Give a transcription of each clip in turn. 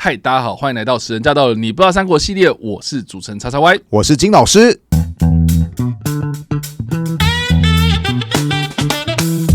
嗨，大家好，欢迎来到食人驾到了你不知道三国系列，我是主持人叉叉 Y， 我是金老师。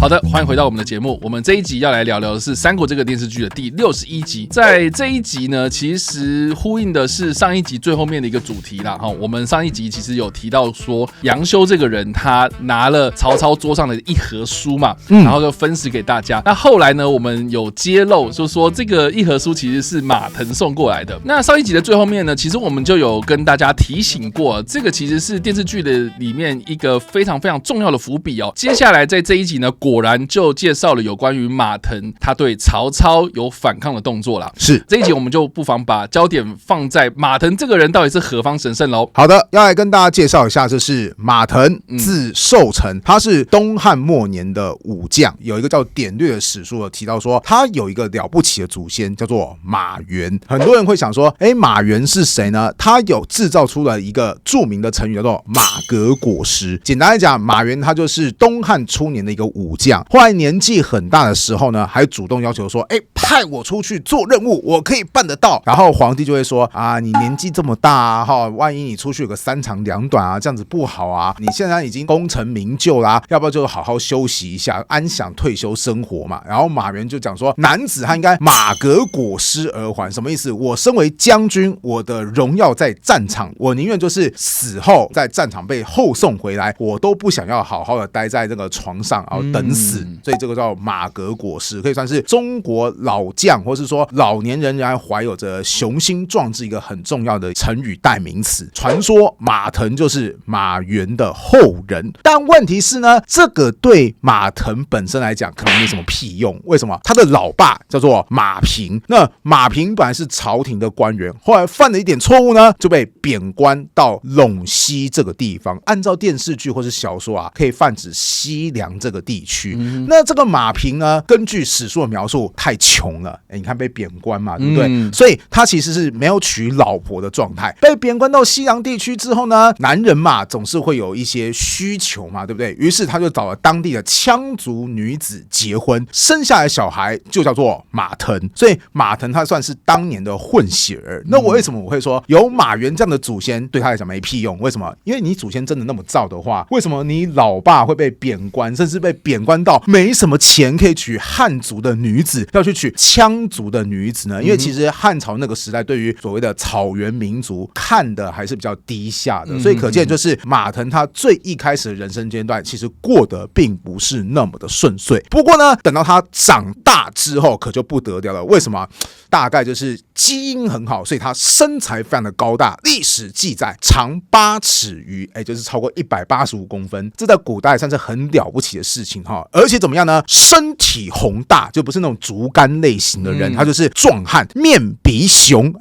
好的，欢迎回到我们的节目。我们这一集要来聊聊的是《三国》这个电视剧的第61集。在这一集呢，其实呼应的是上一集最后面的一个主题啦。我们上一集其实有提到说，杨修这个人他拿了曹操桌上的一盒书嘛，然后就分食给大家。那后来呢，我们有揭露，就是说这个一盒书其实是马腾送过来的。那上一集的最后面呢，其实我们就有跟大家提醒过，这个其实是电视剧的里面一个非常非常重要的伏笔哦。接下来在这一集呢，果然就介绍了有关于马腾他对曹操有反抗的动作啦。是这一集我们就不妨把焦点放在马腾这个人到底是何方神圣喽。好的，要来跟大家介绍一下，这是马腾，字寿成，他是东汉末年的武将。有一个叫典略的史书有提到说，他有一个了不起的祖先叫做马援。很多人会想说，马援是谁呢？他有制造出了一个著名的成语叫做马革裹尸。简单来讲，马援他就是东汉初年的一个武将。后来年纪很大的时候呢，还主动要求说，派我出去做任务，我可以办得到。然后皇帝就会说啊，你年纪这么大啊，万一你出去有个3长2短啊，这样子不好啊。你现在已经功成名就啦，要不要就好好休息一下，安享退休生活嘛？然后马援就讲说，男子他应该马革裹尸而还，什么意思？我身为将军，我的荣耀在战场，我宁愿就是死后在战场被后送回来，我都不想要好好的待在这个床上然后等死。所以这个叫马革裹尸，可以算是中国老将或是说老年人仍然怀有着雄心壮志一个很重要的成语代名词。传说马腾就是马援的后人，但问题是呢，这个对马腾本身来讲可能没什么屁用。为什么？他的老爸叫做马平，那马平本来是朝廷的官员，后来犯了一点错误呢，就被贬官到陇西这个地方。按照电视剧或是小说可以泛指西凉这个地区。那这个马平呢，根据史书的描述，太穷了。你看被贬官嘛，对不对？所以他其实是没有娶老婆的状态。被贬官到西凉地区之后呢，男人嘛总是会有一些需求嘛，对不对？于是他就找了当地的羌族女子结婚，生下来的小孩就叫做马腾。所以马腾他算是当年的混血儿。那我为什么我会说有马援这样的祖先对他来讲没屁用？为什么？因为你祖先真的那么造的话，为什么你老爸会被贬官，甚至被贬官到没什么钱可以娶汉族的女子，要去娶羌族的女子呢？因为其实汉朝那个时代对于所谓的草原民族看的还是比较低下的，所以可见就是马腾他最一开始的人生阶段其实过得并不是那么的顺遂。不过呢，等到他长大之后可就不得了了。为什么？大概就是基因很好，所以他身材非常的高大，历史记载长8尺余，就是超过185公分，这在古代算是很了不起的事情哈。而且怎么样呢？身体宏大，就不是那种竹竿类型的人，他就是壮汉，面鼻雄，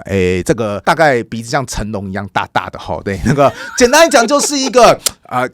这个大概鼻子像成龙一样大大的哈。对，那个简单来讲就是一个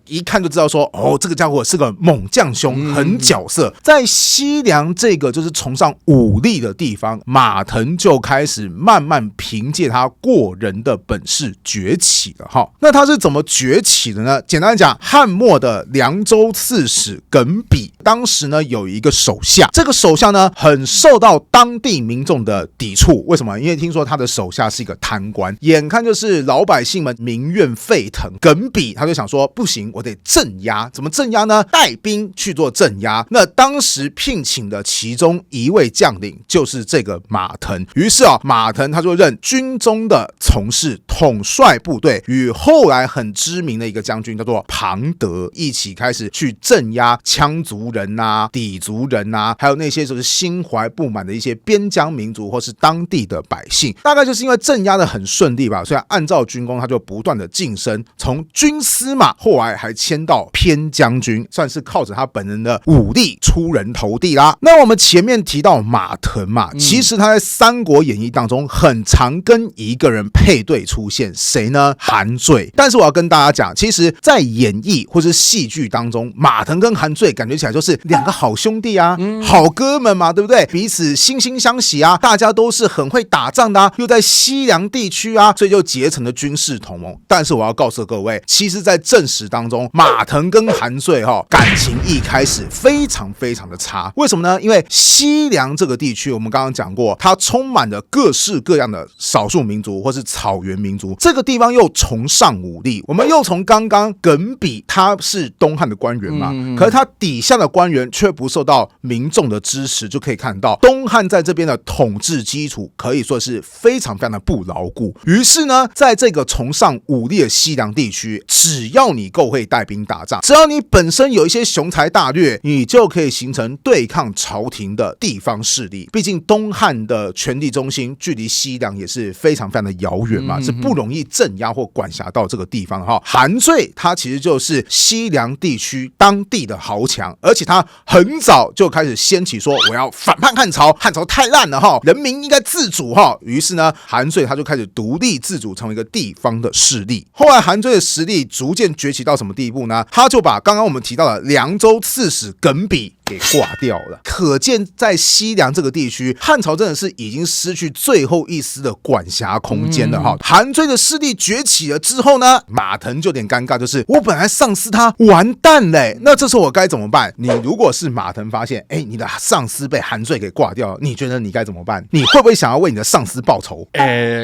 一看就知道说，这个家伙是个猛将兄，很角色。在西凉这个就是崇尚武力的地方，马腾就开始慢慢凭借他过人的本事崛起了哈。那他是怎么崛起的呢？简单来讲，汉末的凉州刺史耿比，当时呢有一个手下，这个手下呢很受到当地民众的抵触。为什么？因为听说他的手下是一个贪官，眼看就是老百姓们民怨沸腾，耿比他就想说，不行，我得镇压。怎么镇压呢？带兵去做镇压。那当时聘请的其中一位将领就是这个马腾。于是马腾他就任军中的从事统帅部队，与后来很知名的一个将军叫做庞德一起开始去镇压羌族人氐族人还有那些就是心怀不满的一些边疆民族或是当地的百姓。大概就是因为镇压的很顺利吧，所以按照军功他就不断的晋升，从军司马后来还迁到偏将军，算是靠着他本人的武力出人头地啦。那我们前面提到马腾嘛，其实他在《三国演义》当中很常跟一个人配对出现，谁呢？韩遂。但是我要跟大家讲，其实在演义或是戏剧当中，马腾跟韩遂感觉起来就是两个好兄弟好哥们嘛，对不对？彼此惺惺相惜大家都是很会打仗的又在西凉地区所以就结成了军事同盟。但是我要告诉各位，其实在正史时当中，马腾跟韩遂感情一开始非常非常的差。为什么呢？因为西凉这个地区，我们刚刚讲过，它充满着各式各样的少数民族或是草原民族，这个地方又崇尚武力。我们又从刚刚耿比他是东汉的官员嘛，可是他底下的官员却不受到民众的支持，就可以看到东汉在这边的统治基础可以说是非常非常的不牢固。于是呢，在这个崇尚武力的西凉地区，只要你够会带兵打仗，只要你本身有一些雄才大略，你就可以形成对抗朝廷的地方势力。毕竟东汉的权力中心距离西凉也是非常非常的遥远嘛，是不容易镇压或管辖到这个地方的。韩遂他其实就是西凉地区当地的豪强，而且他很早就开始掀起说我要反叛汉朝，汉朝太烂了人民应该自主于是呢，韩遂他就开始独立自主，成为一个地方的势力。后来韩遂的实力逐渐崛起到什么地步呢？他就把刚刚我们提到的凉州刺史耿比给挂掉了。可见在西凉这个地区，汉朝真的是已经失去最后一丝的管辖空间了韩遂的势力崛起了之后呢，马腾就有点尴尬，就是我本来上司他完蛋嘞，那这时候我该怎么办？你如果是马腾发现你的上司被韩遂给挂掉了，你觉得你该怎么办？你会不会想要为你的上司报仇？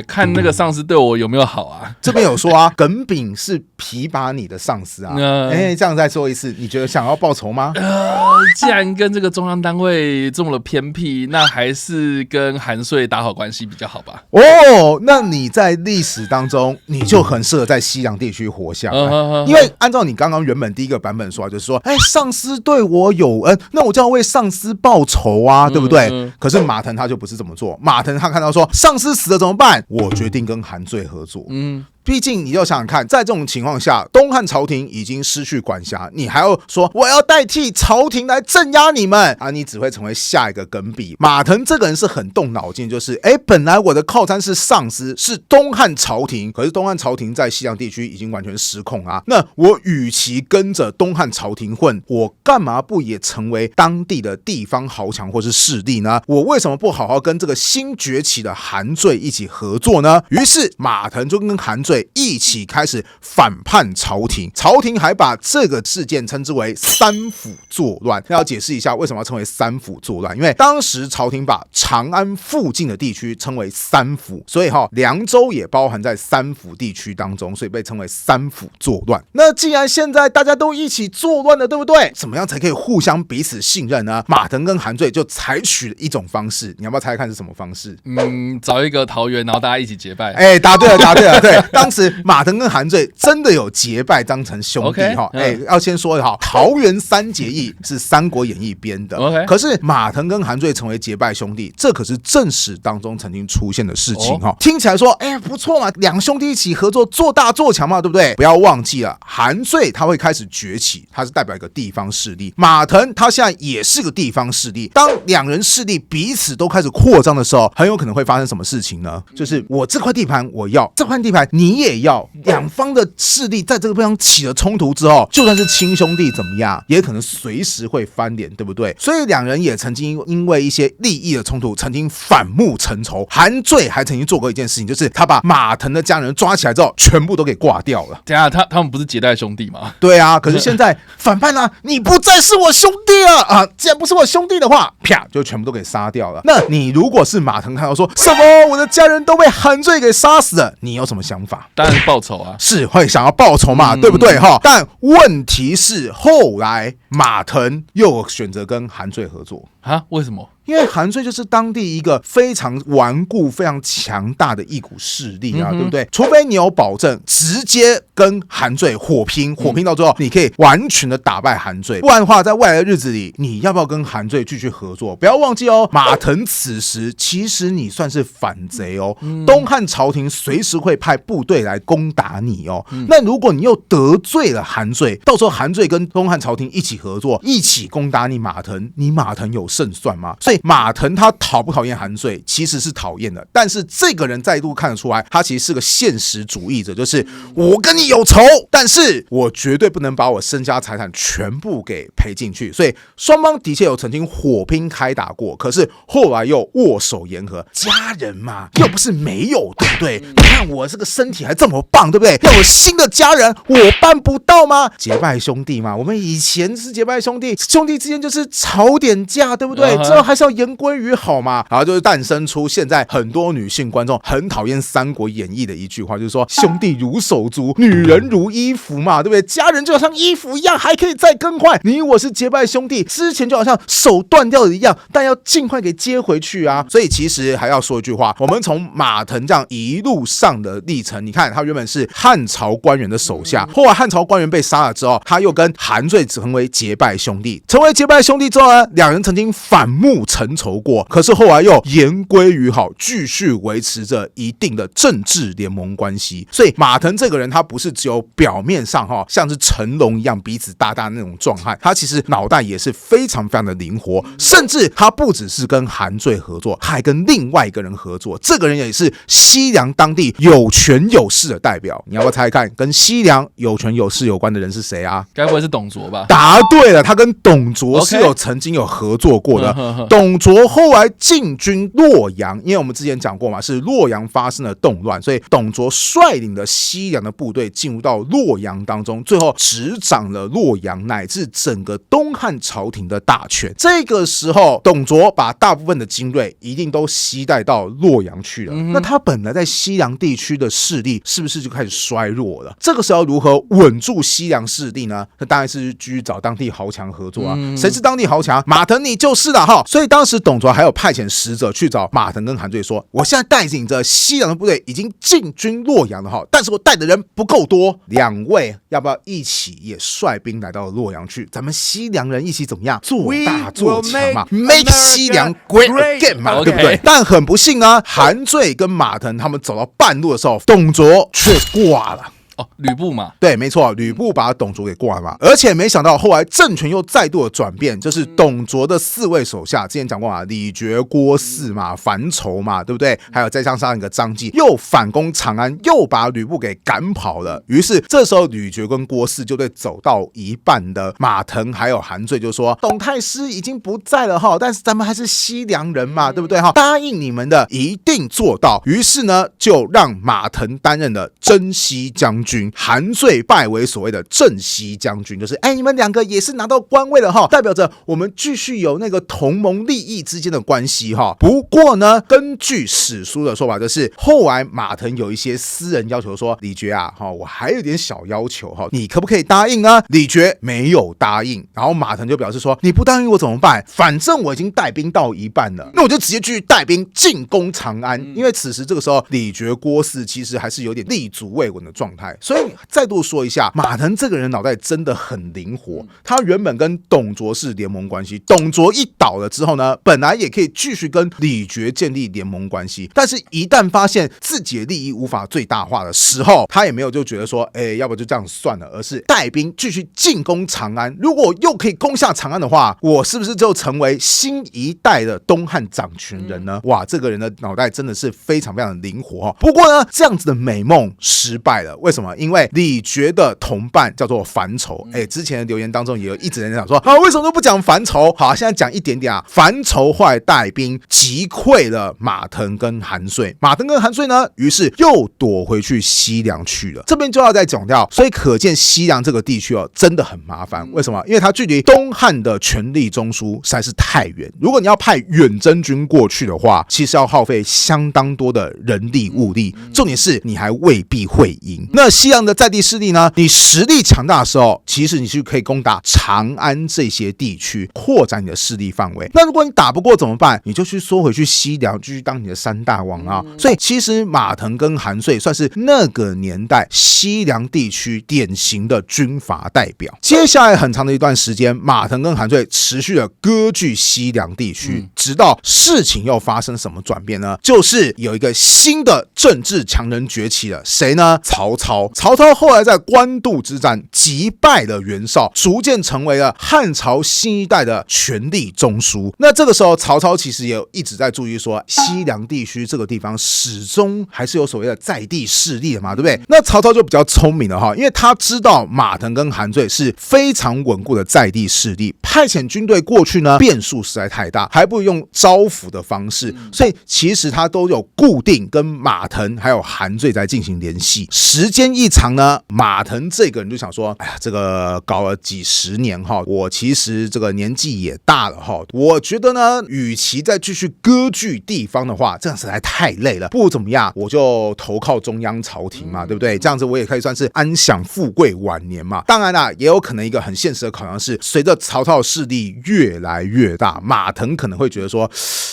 看那个上司对我有没有好啊？这边有说耿炳是提拔你的上司这样再说一次，你觉得想要报仇吗？既然跟这个中央单位这么的偏僻，那还是跟韩遂打好关系比较好吧。那你在历史当中你就很适合在西凉地区活下来，因为按照你刚刚原本第一个版本说就是说上司对我有恩，那我就要为上司报仇对不对？可是马腾他就不是这么做，马腾他看到说上司死了怎么办？我决定跟韩遂合作。毕竟你就想想看，在这种情况下，东汉朝廷已经失去管辖，你还要说我要代替朝廷来镇压你们你只会成为下一个耿比。马腾这个人是很动脑筋，就是本来我的靠山是上司，是东汉朝廷，可是东汉朝廷在西凉地区已经完全失控那我与其跟着东汉朝廷混，我干嘛不也成为当地的地方豪强或是势力呢？我为什么不好好跟这个新崛起的韩遂一起合作呢？于是马腾就跟韩遂一起开始反叛朝廷，朝廷还把这个事件称之为三府作乱。要解释一下为什么要称为三府作乱，因为当时朝廷把长安附近的地区称为三府，所以凉州也包含在三府地区当中，所以被称为三府作乱。那既然现在大家都一起作乱了，对不对？怎么样才可以互相彼此信任呢？马腾跟韩遂就采取了一种方式，你要不要猜看是什么方式？找一个桃园，然后大家一起结拜。答对了，对，当时马腾跟韩遂真的有结拜当成兄弟要先说桃园三结义是《三国演义》编的可是马腾跟韩遂成为结拜兄弟，这可是正史当中曾经出现的事情听起来说不错嘛，两兄弟一起合作做大做强嘛，对不对？不要忘记了，韩遂他会开始崛起，他是代表一个地方势力，马腾他现在也是个地方势力。当两人势力彼此都开始扩张的时候，很有可能会发生什么事情呢？就是我这块地盘我要，这块地盘你也要，两方的势力在这个地方起了冲突之后，就算是亲兄弟怎么样，也可能随时会翻脸，对不对？所以两人也曾经因为一些利益的冲突，曾经反目成仇。韩遂还曾经做过一件事情，就是他把马腾的家人抓起来之后，全部都给挂掉了。等一下，他们不是结拜兄弟吗？对啊，可是现在反叛了你不再是我兄弟了既然不是我兄弟的话，啪就全部都给杀掉了。那你如果是马腾看到说什么我的家人都被韩遂给杀死了，你有什么想法？当然报仇是会想要报仇嘛，对不对但问题是后来马腾又选择跟韩遂合作为什么？因为韩遂就是当地一个非常顽固非常强大的一股势力对不对？除非你有保证直接跟韩遂火拼到最后你可以完全的打败韩遂，不然的话在未来的日子里你要不要跟韩遂继续合作？不要忘记马腾此时其实你算是反贼东汉朝廷随时会派部队来攻打你那如果你又得罪了韩遂，到时候韩遂跟东汉朝廷一起合作，一起攻打你马腾有胜算吗？所以马腾他讨不讨厌韩遂，其实是讨厌的，但是这个人再度看得出来，他其实是个现实主义者，就是我跟你有仇，但是我绝对不能把我身家财产全部给赔进去。所以双方的确有曾经火拼开打过，可是后来又握手言和。家人嘛，又不是没有，对不对？你看我这个身体还这么棒，对不对？要有新的家人，我办不到吗？结拜兄弟嘛，我们以前是结拜兄弟，兄弟之间就是吵点架，对不对？之后还是要言归于好嘛。然后就是诞生出现在很多女性观众很讨厌《三国演义》的一句话，就是说兄弟如手足，女人如衣服嘛，对不对？家人就好像衣服一样，还可以再更换。你我是结拜兄弟，之前就好像手断掉的一样，但要尽快给接回去啊。所以其实还要说一句话，我们从马腾这样一路上的历程，你看他原本是汉朝官员的手下，后来汉朝官员被杀了之后，他又跟韩遂成为结拜兄弟。成为结拜兄弟之后呢，两人曾经反目成仇过，可是后来又言归于好，继续维持着一定的政治联盟关系。所以马腾这个人，他不是只有表面上像是成龙一样鼻子大大那种壮汉，他其实脑袋也是非常非常的灵活，甚至他不只是跟韩遂合作，他还跟另外一个人合作，这个人也是西凉当地有权有势的代表。你要不要猜看跟西凉有权有势有关的人是谁啊？该不会是董卓吧？答对了，他跟董卓是曾经有合作过的。董卓后来进军洛阳，因为我们之前讲过嘛，是洛阳发生了动乱，所以董卓率领的西凉的部队进入到洛阳当中，最后执掌了洛阳乃至整个东汉朝廷的大权。这个时候，董卓把大部分的精锐一定都携带到洛阳去了。那他本来在西凉地区的势力是不是就开始衰弱了？这个时候如何稳住西凉势力呢？那当然是继续找当地豪强合作啊。谁是当地豪强？马腾你就是了哈。所以当时董卓还有派遣使者去找马腾跟韩遂说，我现在带领着西凉的部队已经进军洛阳了哈，但是我带的人不够多，两位要不要一起也率兵来到洛阳去？咱们西凉人一起怎么样？做大做强嘛 ，Make 西凉 Great Again 嘛，对不对？但很不幸呢，韩遂跟马腾他们走到半路的时候，董卓却挂了。吕布嘛，对，没错，吕布把董卓给挂了嘛。而且没想到后来政权又再度的转变，就是董卓的4位手下，之前讲过嘛，李傕、郭汜嘛，樊稠嘛，对不对？还有再加上一个张继，又反攻长安，又把吕布给赶跑了。于是这时候吕傕跟郭汜就对走到一半的马腾还有韩遂就说，董太师已经不在了哈，但是咱们还是西凉人嘛，对不对哈？答应你们的一定做到。于是呢，就让马腾担任了征西将军。韩遂拜为所谓的镇西将军，就是你们两个也是拿到官位了哈，代表着我们继续有那个同盟利益之间的关系哈。不过呢，根据史书的说法，就是后来马腾有一些私人要求说，李傕啊，我还有点小要求哈，你可不可以答应呢？李傕没有答应，然后马腾就表示说，你不答应我怎么办？反正我已经带兵到一半了，那我就直接继续带兵进攻长安。因为此时这个时候，李傕、郭汜其实还是有点立足未稳的状态。所以再度说一下，马腾这个人脑袋真的很灵活。他原本跟董卓是联盟关系，董卓一倒了之后呢，本来也可以继续跟李傕建立联盟关系，但是一旦发现自己的利益无法最大化的时候，他也没有就觉得说，要不就这样算了，而是带兵继续进攻长安。如果又可以攻下长安的话，我是不是就成为新一代的东汉掌权人呢？哇，这个人的脑袋真的是非常非常的灵活。不过呢，这样子的美梦失败了。为什么？因为李傕的同伴叫做樊稠，之前的留言当中也有一直人讲说，为什么都不讲樊稠？好，现在讲一点点啊。樊稠后来带兵击溃了马腾跟韩遂，马腾跟韩遂呢，于是又躲回去西凉去了。这边就要再讲掉，所以可见西凉这个地区真的很麻烦。为什么？因为它距离东汉的权力中枢实在是太远。如果你要派远征军过去的话，其实要耗费相当多的人力物力，重点是你还未必会赢。那西凉的在地势力呢，你实力强大的时候，其实你是可以攻打长安这些地区，扩展你的势力范围。那如果你打不过怎么办？你就去缩回去西凉，继续当你的三大王啊。所以其实马腾跟韩遂算是那个年代西凉地区典型的军阀代表。接下来很长的一段时间，马腾跟韩遂持续的割据西凉地区，直到事情又发生什么转变呢？就是有一个新的政治强人崛起了，谁呢？曹操。曹操后来在官渡之战击败了袁绍，逐渐成为了汉朝新一代的权力中枢。那这个时候曹操其实也一直在注意说，西凉地区这个地方始终还是有所谓的在地势力的嘛，对不对？那曹操就比较聪明了哈，因为他知道马腾跟韩遂是非常稳固的在地势力，派遣军队过去呢变数实在太大，还不如用招抚的方式，所以其实他都有固定跟马腾还有韩遂在进行联系。时间一长呢，马腾这个人就想说，哎呀，这个搞了几十年哈，我其实这个年纪也大了哈，我觉得呢，与其再继续割据地方的话，这样实在太累了，不如怎么样，我就投靠中央朝廷嘛，对不对？这样子我也可以算是安享富贵晚年嘛。当然啦，也有可能一个很现实的考量是，随着曹操的势力越来越大，马腾可能会觉得说，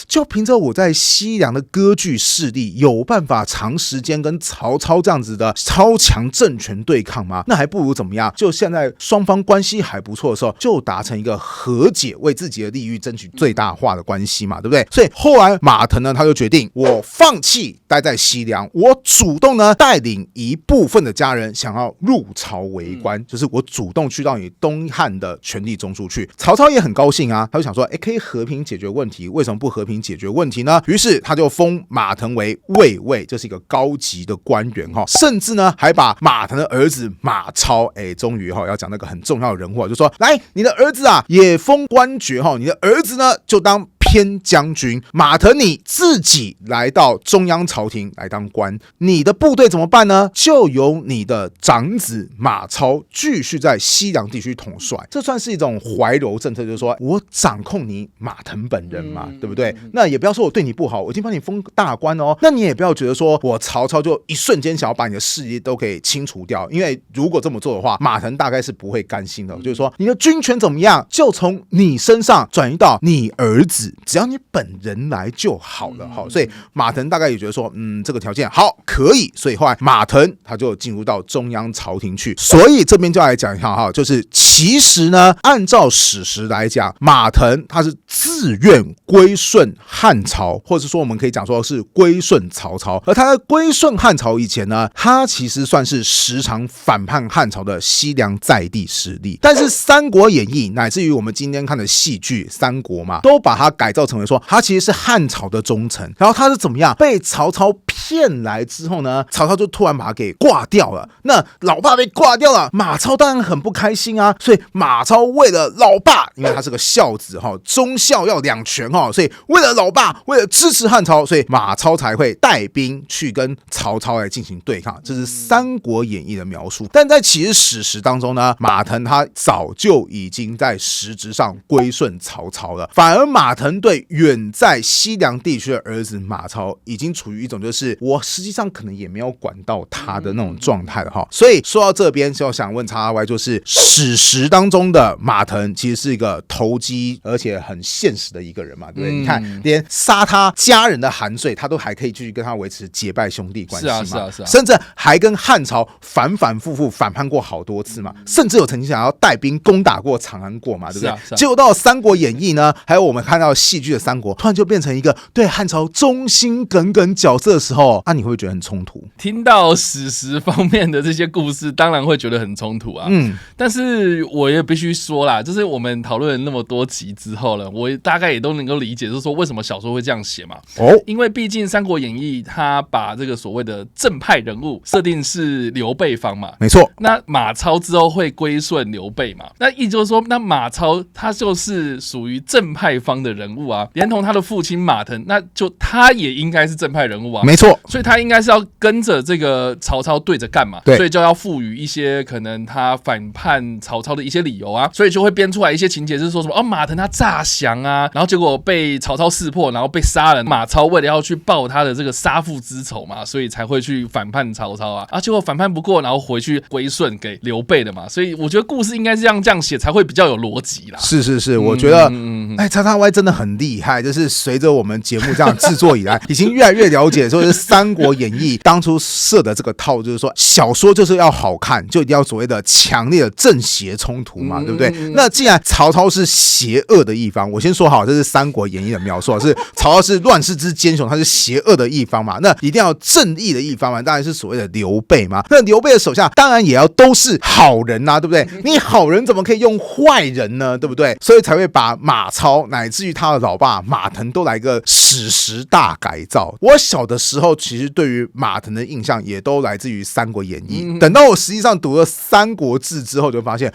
就凭着我在西凉的割据势力，有办法长时间跟曹操这样子的超强政权对抗吗？那还不如怎么样？就现在双方关系还不错的时候，就达成一个和解，为自己的利益争取最大化的关系嘛，对不对？所以后来马腾呢，他就决定，我放弃待在西凉，我主动呢带领一部分的家人想要入朝为官，就是我主动去到你东汉的权力中枢去。曹操也很高兴啊，他就想说，可以和平解决问题，为什么不和平解决问题呢？于是他就封马腾为卫尉，这是一个高级的官员哈，甚至呢还把马腾的儿子马超，终于要讲那个很重要的人物，就说来，你的儿子啊也封官爵哈，你的儿子呢就当偏将军，马腾你自己来到中央朝廷来当官，你的部队怎么办呢？就由你的长子马超继续在西凉地区统帅，这算是一种怀柔政策，就是说我掌控你马腾本人嘛，对不对？那也不要说我对你不好，我已经帮你封大官哦，那你也不要觉得说我曹操就一瞬间想要把你的势力都给清除掉，因为如果这么做的话，马腾大概是不会甘心的，就是说你的军权怎么样，就从你身上转移到你儿子，只要你本人来就好了。所以马腾大概也觉得说，这个条件好，可以。所以后来马腾他就进入到中央朝廷去。所以这边就来讲一下哈，就是其实呢，按照史实来讲，马腾他是自愿归顺汉朝，或者说我们可以讲说是归顺曹操。而他在归顺汉朝以前呢，他其实算是时常反叛汉朝的西凉在地势力。但是《三国演义》乃至于我们今天看的戏剧《三国》嘛，都把它改造成为说他其实是汉朝的忠臣。然后他是怎么样被曹操骗来之后呢，曹操就突然把他给挂掉了。那老爸被挂掉了，马超当然很不开心啊。所以马超为了老爸，因为他是个孝子哈，忠孝要两全哈，所以为了老爸，为了支持汉朝，所以马超才会带兵去跟曹操来进行对抗。这是《三国演义》的描述。但在其实史实当中呢，马腾他早就已经在实质上归顺曹操了，反而马腾对远在西凉地区的儿子马超已经处于一种就是我实际上可能也没有管到他的那种状态了哈。所以说到这边就想问XY，就是史实当中的马腾其实是一个投机而且很现实的一个人嘛，对不对？你看连杀他家人的韩遂他都还可以继续跟他维持结拜兄弟关系嘛，甚至还跟汉朝反复反叛过好多次嘛，甚至有曾经想要带兵攻打过长安过嘛，对不对？结果到《三国演义》呢，还有我们看到戏剧的三国，突然就变成一个对汉朝忠心耿耿角色的时候，你会不会觉得很冲突？听到史实方面的这些故事，当然会觉得很冲突啊。但是我也必须说啦，就是我们讨论了那么多集之后了，我大概也都能够理解，就是说为什么小说会这样写嘛。因为毕竟《三国演义》它把这个所谓的正派人物设定是刘备方嘛，没错。那马超之后会归顺刘备嘛，那意思就是说，那马超他就是属于正派方的人物啊，连同他的父亲马腾，那就他也应该是正派人物啊，没错。所以他应该是要跟着这个曹操对着干嘛，所以就要赋予一些可能他反叛曹操的一些理由啊，所以就会编出来一些情节，是说什么马腾他诈降啊，然后结果被曹操识破，然后被杀了。马超为了要去报他的这个杀父之仇嘛，所以才会去反叛曹操啊，结果反叛不过，然后回去归顺给刘备的嘛。所以我觉得故事应该是这样写才会比较有逻辑啦。是，我觉得XY真的很很厉害，就是随着我们节目这样制作以来，已经越来越了解，说是《三国演义》当初设的这个套，就是说小说就是要好看，就一定要所谓的强烈的正邪冲突嘛，对不对？那既然曹操是邪恶的一方，我先说好，这是《三国演义》的描述，是曹操是乱世之奸雄，他是邪恶的一方嘛，那一定要正义的一方嘛，当然是所谓的刘备嘛。那刘备的手下当然也要都是好人啊，对不对？你好人怎么可以用坏人呢？对不对？所以才会把马超乃至于他的老爸马腾都来个史实大改造。我小的时候其实对于马腾的印象也都来自于《三国演义》，等到我实际上读了《三国志》之后，就发现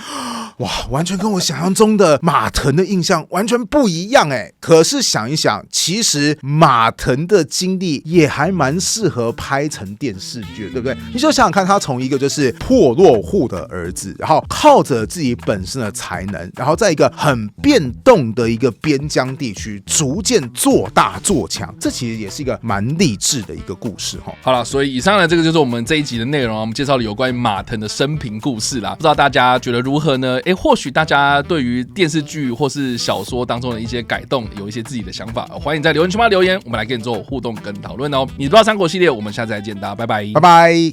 哇，完全跟我想象中的马腾的印象完全不一样哎。可是想一想，其实马腾的经历也还蛮适合拍成电视剧，对不对？你就想想看，他从一个就是破落户的儿子，然后靠着自己本身的才能，然后在一个很变动的一个边疆地区，逐渐做大做强，这其实也是一个蛮励志的一个故事哈。好了，所以以上呢，这个就是我们这一集的内容，我们介绍了有关于马腾的生平故事啦。不知道大家觉得如何呢？或许大家对于电视剧或是小说当中的一些改动有一些自己的想法，欢迎在留言区吗留言，我们来跟你做互动跟讨论哦。你不知道三国系列，我们下次再见，大家拜拜，拜拜。